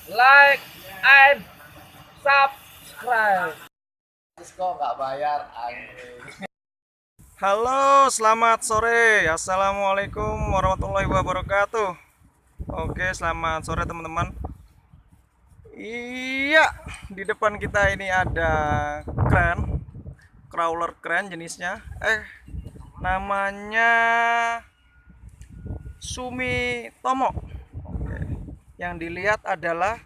like and subscribe. Terus kok nggak bayar anjing. Halo, selamat sore. Assalamualaikum warahmatullahi wabarakatuh. Oke, selamat sore teman-teman. Iya, di depan kita ini ada kren, crawler kren jenisnya. Namanya Sumitomo. Oke. Yang dilihat adalah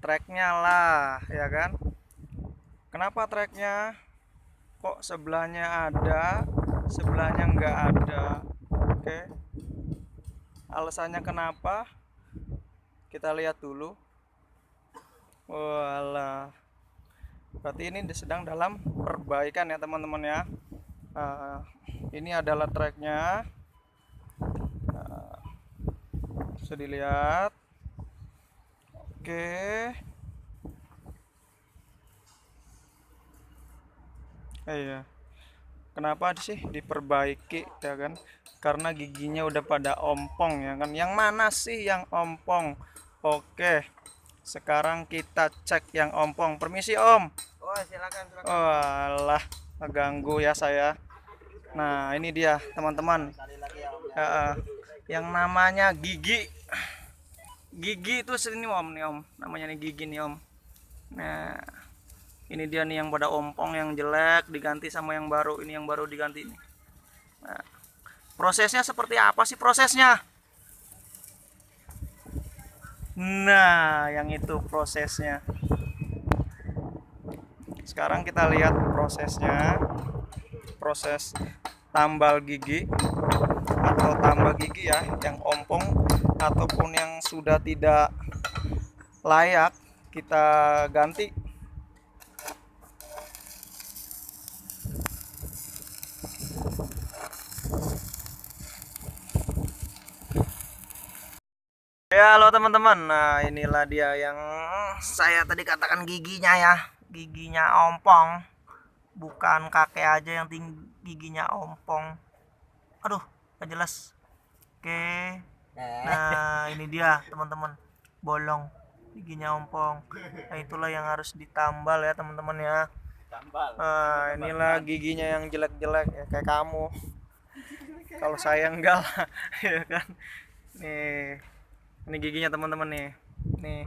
treknya lah, ya kan? Kenapa treknya? Kok sebelahnya ada, sebelahnya nggak ada? Oke, alasannya kenapa? Kita lihat dulu. Walah, berarti ini sedang dalam perbaikan ya teman-teman ya. Ini adalah treknya. Bisa dilihat. Oke. Iya. Kenapa sih diperbaiki ya kan? Karena giginya udah pada ompong ya kan. Yang mana sih yang ompong? Oke. Sekarang kita cek yang ompong. Permisi Om. Oh silakan. Walah, ganggu ya saya. Nah, ini dia teman-teman. Sekali lagi ya Om ya. Yang namanya gigi. Gigi itu sini Om nih Om. Namanya nih gigi nih Om. Nah, ini dia nih yang pada ompong, yang jelek diganti sama yang baru. Ini yang baru diganti nih. Nah, prosesnya seperti apa sih prosesnya? Nah, yang itu prosesnya. Sekarang kita lihat prosesnya. Proses tambal gigi atau tambal gigi ya, yang ompong ataupun yang sudah tidak layak kita ganti. Ya, halo teman-teman. Nah, inilah dia yang saya tadi katakan giginya ya. Giginya ompong. Bukan kakek aja yang giginya ompong. Aduh, gak jelas. Oke. Nah, ini dia teman-teman. Bolong. Giginya ompong. Nah, itulah yang harus ditambal ya teman-teman ya. Nah, inilah giginya yang jelek-jelek ya, kayak kamu. Kalau saya enggak lah, ya kan. Nih. Ini giginya teman-teman nih. Nih.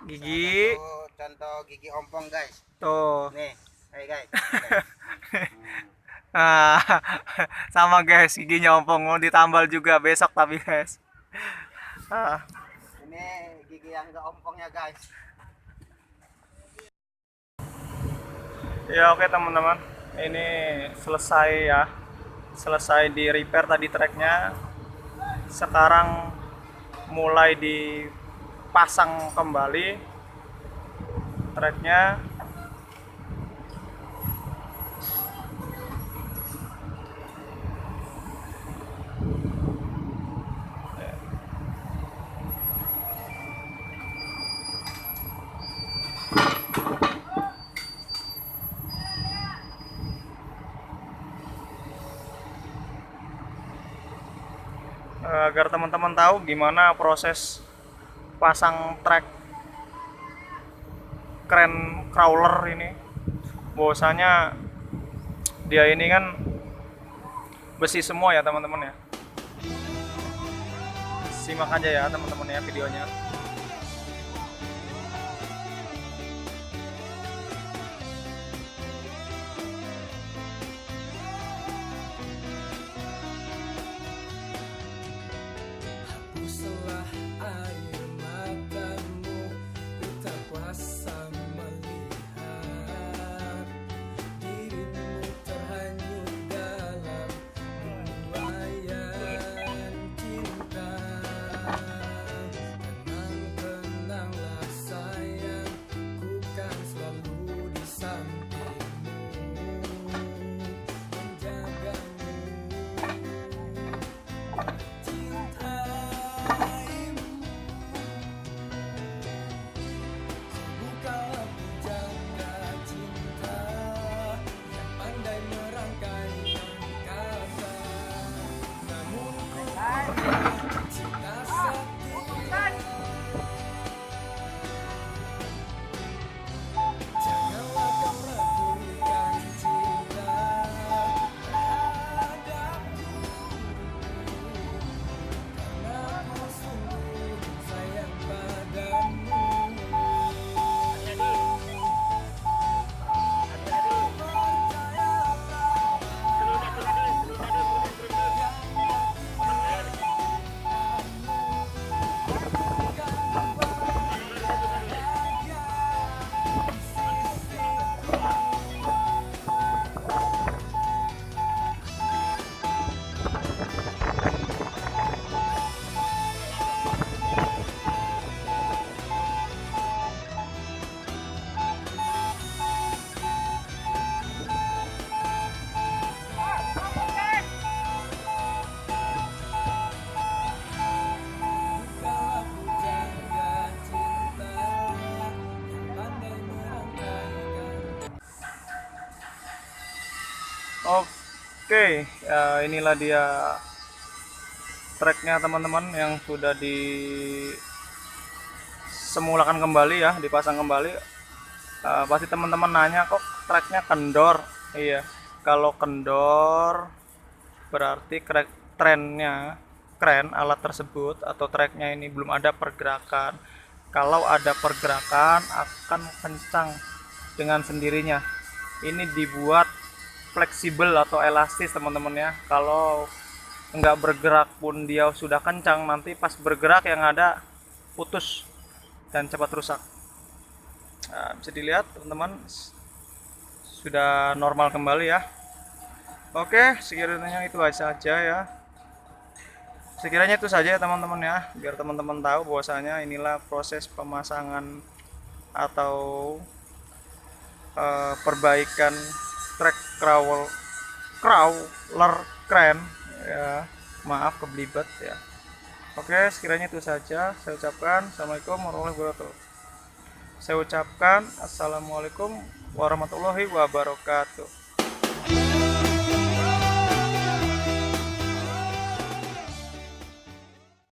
Gigi. Contoh gigi ompong guys. Tuh. Nih, hey guys. Ah, sama guys, giginya ompong mau ditambal juga besok tapi guys. Ini gigi yang nggak ompongnya guys. Ya oke teman-teman, ini selesai ya, selesai di repair tadi treknya. Sekarang mulai dipasang kembali treknya. Agar teman-teman tahu gimana proses pasang trek kren crawler ini. Bahwasanya dia ini kan besi semua ya teman-teman ya. Simak aja ya teman-teman ya videonya. Hapuslah air matamu, ku tak kuasa melihat dirimu terhanyut dalam buayan cinta. Tenanglah Oke, inilah dia tracknya teman-teman yang sudah disemulakan kembali ya, dipasang kembali. Pasti teman-teman nanya kok tracknya kendor. Iya, kalau kendor berarti kren alat tersebut atau tracknya ini belum ada pergerakan. Kalau ada pergerakan akan kencang dengan sendirinya. Ini dibuat fleksibel atau elastis teman-teman ya. Kalau nggak bergerak pun dia sudah kencang, nanti pas bergerak yang ada putus dan cepat rusak. Nah, bisa dilihat teman-teman sudah normal kembali ya. Oke, sekiranya itu saja ya. Sekiranya itu saja ya teman-teman ya, biar teman-teman tahu bahwasanya inilah proses pemasangan atau perbaikan track crawler kren ya. Maaf kebelibet ya. Oke, sekiranya itu saja saya ucapkan. Assalamualaikum warahmatullahi wabarakatuh. Saya ucapkan assalamualaikum warahmatullahi wabarakatuh.